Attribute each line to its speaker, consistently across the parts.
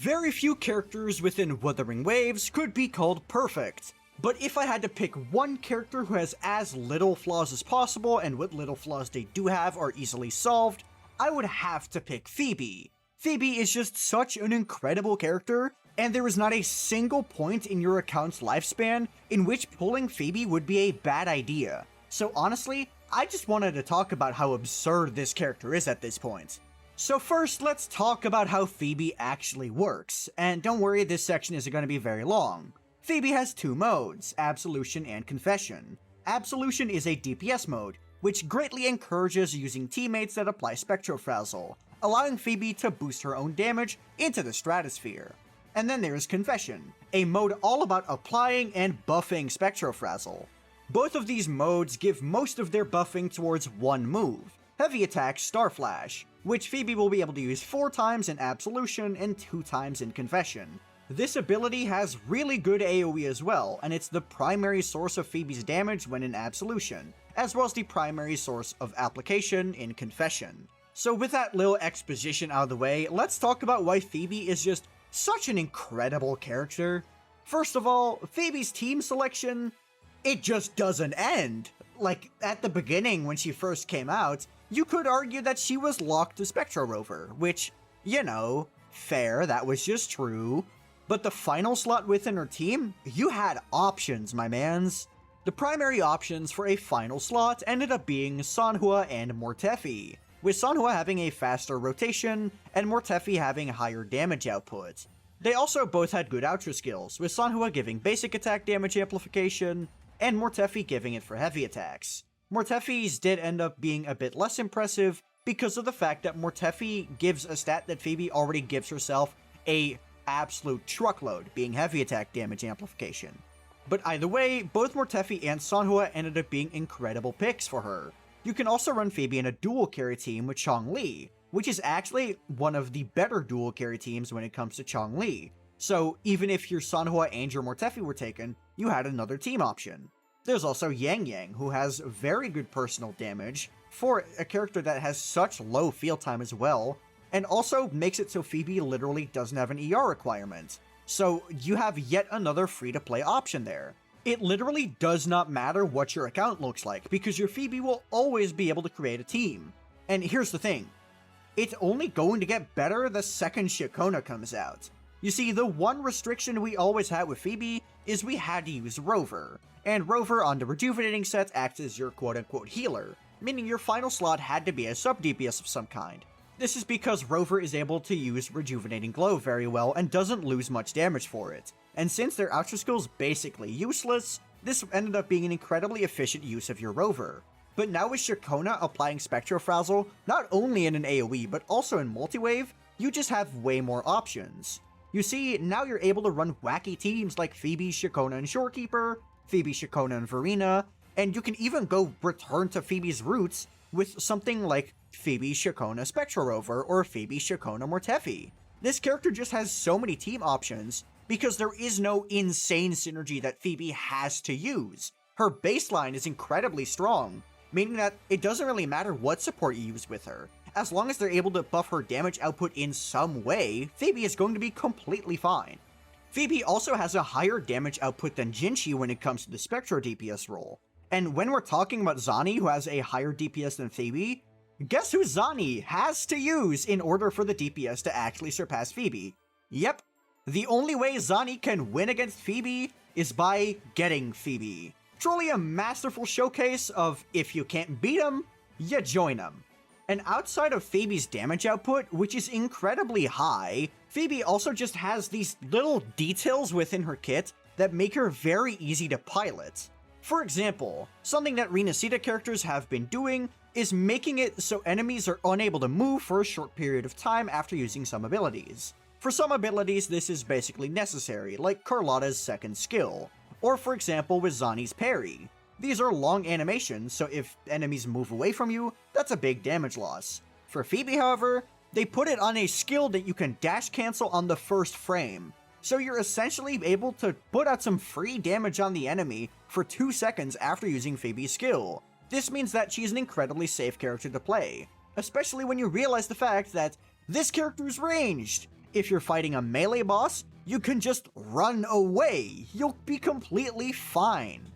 Speaker 1: Very few characters within Wuthering Waves could be called perfect, but if I had to pick one character who has as little flaws as possible, and what little flaws they do have are easily solved, I would have to pick Phoebe. Phoebe is just such an incredible character, and there is not a single point in your account's lifespan in which pulling Phoebe would be a bad idea. So honestly, I just wanted to talk about how absurd this character is at this point. So first, let's talk about how Phoebe actually works, and don't worry, this section isn't going to be very long. Phoebe has two modes, Absolution and Confession. Absolution is a DPS mode, which greatly encourages using teammates that apply Spectrofrazzle, allowing Phoebe to boost her own damage into the stratosphere. And then there's Confession, a mode all about applying and buffing Spectrofrazzle. Both of these modes give most of their buffing towards one move, Heavy Attack Starflash, which Phoebe will be able to use 4 times in Absolution and 2 times in Confession. This ability has really good AoE as well, and it's the primary source of Phoebe's damage when in Absolution, as well as the primary source of application in Confession. So with that little exposition out of the way, let's talk about why Phoebe is just such an incredible character. First of all, Phoebe's team selection, it just doesn't end. Like, at the beginning when she first came out, you could argue that she was locked to Spectro Rover, which, you know, fair, that was just true. But the final slot within her team, you had options, my mans. The primary options for a final slot ended up being Sanhua and Mortefi, with Sanhua having a faster rotation and Mortefi having higher damage output. They also both had good outro skills, with Sanhua giving basic attack damage amplification, and Mortefi giving it for heavy attacks. Mortefi's did end up being a bit less impressive because of the fact that Mortefi gives a stat that Phoebe already gives herself a absolute truckload, being heavy attack damage amplification. But either way, both Mortefi and Sanhua ended up being incredible picks for her. You can also run Phoebe in a dual carry team with Chong-Li, which is actually one of the better dual carry teams when it comes to Chong-Li. So even if your Sanhua and your Mortefi were taken, you had another team option. There's also Yang Yang, who has very good personal damage for a character that has such low field time as well, and also makes it so Phoebe literally doesn't have an ER requirement. So you have yet another free-to-play option there. It literally does not matter what your account looks like, because your Phoebe will always be able to create a team. And here's the thing, it's only going to get better the second Shikona comes out. You see, the one restriction we always had with Phoebe is we had to use Rover, and Rover on the rejuvenating set acts as your quote-unquote healer, meaning your final slot had to be a sub-DPS of some kind. This is because Rover is able to use Rejuvenating Glow very well and doesn't lose much damage for it, and since their outro skill is basically useless, this ended up being an incredibly efficient use of your Rover. But now with Shikona applying Spectrofrazzle, not only in an AoE but also in multi-wave, you just have way more options. You see, now you're able to run wacky teams like Phoebe, Shikona, and Shorekeeper, Phoebe, Shikona, and Verena, and you can even go return to Phoebe's roots with something like Phoebe, Shikona, Spectro Rover, or Phoebe, Shikona, Mortefi. This character just has so many team options because there is no insane synergy that Phoebe has to use. Her baseline is incredibly strong, meaning that it doesn't really matter what support you use with her. As long as they're able to buff her damage output in some way, Phoebe is going to be completely fine. Phoebe also has a higher damage output than Jinchi when it comes to the Spectro DPS role. And when we're talking about Zani, who has a higher DPS than Phoebe, guess who Zani has to use in order for the DPS to actually surpass Phoebe? Yep, the only way Zani can win against Phoebe is by getting Phoebe. Truly a masterful showcase of if you can't beat him, you join him. And outside of Phoebe's damage output, which is incredibly high, Phoebe also just has these little details within her kit that make her very easy to pilot. For example, something that Renacita characters have been doing is making it so enemies are unable to move for a short period of time after using some abilities. For some abilities, this is basically necessary, like Carlotta's second skill, or for example with Zani's parry. These are long animations, so if enemies move away from you, that's a big damage loss. For Phoebe, however, they put it on a skill that you can dash cancel on the first frame, so you're essentially able to put out some free damage on the enemy for 2 seconds after using Phoebe's skill. This means that she's an incredibly safe character to play, especially when you realize the fact that this character is ranged, If you're fighting a melee boss, you can just run away. You'll be completely fine.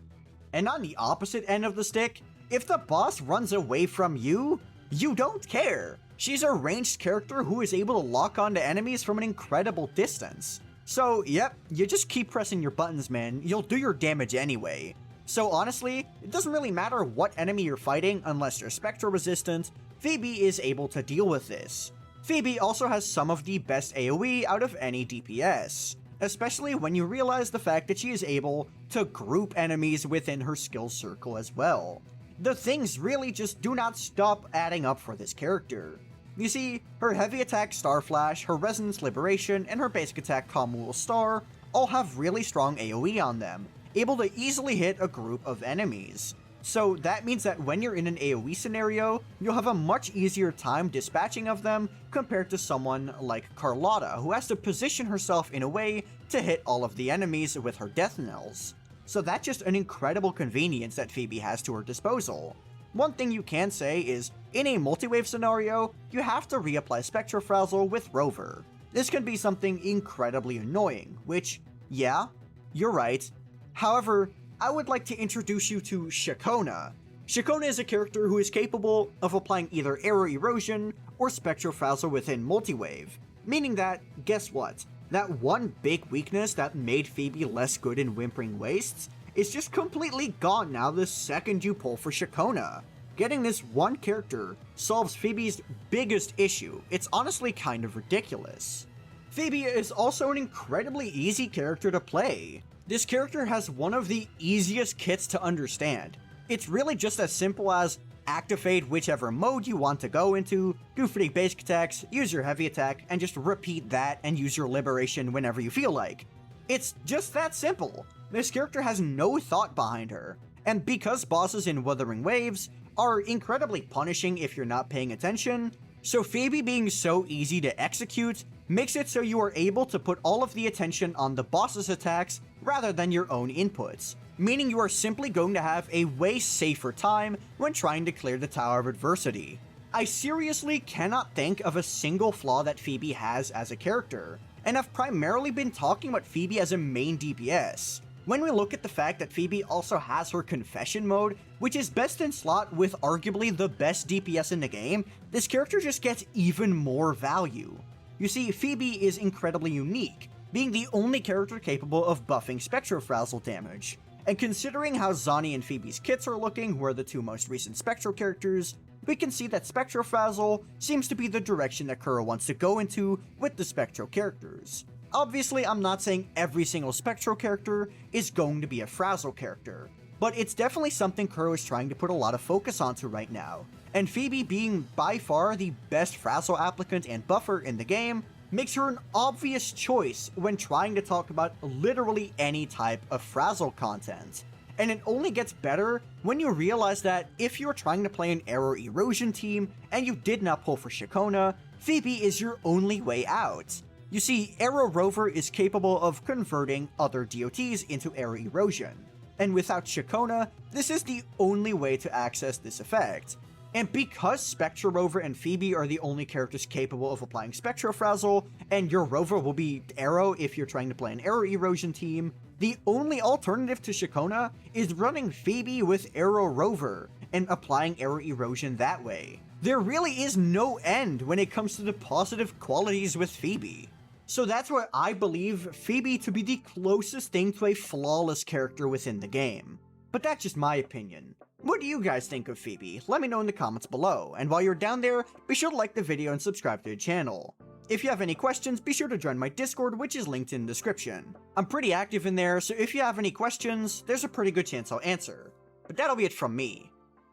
Speaker 1: And on the opposite end of the stick, if the boss runs away from you, you don't care. She's a ranged character who is able to lock onto enemies from an incredible distance. So, yep, you just keep pressing your buttons, man. You'll do your damage anyway. So honestly, it doesn't really matter what enemy you're fighting unless you're spectral resistant, Phoebe is able to deal with this. Phoebe also has some of the best AoE out of any DPS, especially when you realize the fact that she is able to group enemies within her skill circle as well. The things really just do not stop adding up for this character. You see, her heavy attack Star Flash, her Resonance Liberation, and her basic attack Communal Star all have really strong AoE on them, able to easily hit a group of enemies. So that means that when you're in an AoE scenario, you'll have a much easier time dispatching of them compared to someone like Carlotta, who has to position herself in a way to hit all of the enemies with her death knells. So that's just an incredible convenience that Phoebe has to her disposal. One thing you can say is, in a multi-wave scenario, you have to reapply Spectrofrazzle with Rover. This can be something incredibly annoying, which, yeah, you're right. However, I would like to introduce you to Shakona. Shakona is a character who is capable of applying either Arrow Erosion or Spectrofrazzle within multi-wave, meaning that, guess what? That one big weakness that made Phoebe less good in Whimpering Wastes is just completely gone now the second you pull for Shakona. Getting this one character solves Phoebe's biggest issue. It's honestly kind of ridiculous. Phoebe is also an incredibly easy character to play. This character has one of the easiest kits to understand. It's really just as simple as activate whichever mode you want to go into, do 3 basic attacks, use your heavy attack, and just repeat that and use your liberation whenever you feel like. It's just that simple. This character has no thought behind her, and because bosses in Wuthering Waves are incredibly punishing if you're not paying attention, so Phoebe being so easy to execute makes it so you are able to put all of the attention on the boss's attacks rather than your own inputs, meaning you are simply going to have a way safer time when trying to clear the Tower of Adversity. I seriously cannot think of a single flaw that Phoebe has as a character, and I've primarily been talking about Phoebe as a main DPS. When we look at the fact that Phoebe also has her Confession mode, which is best in slot with arguably the best DPS in the game, this character just gets even more value. You see, Phoebe is incredibly unique, being the only character capable of buffing Spectrofrazzle damage. And considering how Zani and Phoebe's kits are looking, who are the 2 most recent Spectral characters, we can see that Spectrofrazzle seems to be the direction that Kuro wants to go into with the Spectral characters. Obviously, I'm not saying every single Spectral character is going to be a Frazzle character, but it's definitely something Kuro is trying to put a lot of focus onto right now. And Phoebe being by far the best Frazzle applicant and buffer in the game makes her an obvious choice when trying to talk about literally any type of Frazzle content. And it only gets better when you realize that if you're trying to play an Arrow Erosion team and you did not pull for Shakona, Phoebe is your only way out. You see, Arrow Rover is capable of converting other DOTs into Arrow Erosion, and without Shakona, this is the only way to access this effect. And because Spectra Rover and Phoebe are the only characters capable of applying Spectrofrazzle, and your Rover will be Arrow if you're trying to play an Arrow Erosion team, the only alternative to Shakona is running Phoebe with Arrow Rover, and applying Arrow Erosion that way. There really is no end when it comes to the positive qualities with Phoebe. So that's why I believe Phoebe to be the closest thing to a flawless character within the game. But that's just my opinion. What do you guys think of Phoebe? Let me know in the comments below, and while you're down there, be sure to like the video and subscribe to the channel. If you have any questions, be sure to join my Discord, which is linked in the description. I'm pretty active in there, so if you have any questions, there's a pretty good chance I'll answer. But that'll be it from me.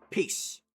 Speaker 1: Peace.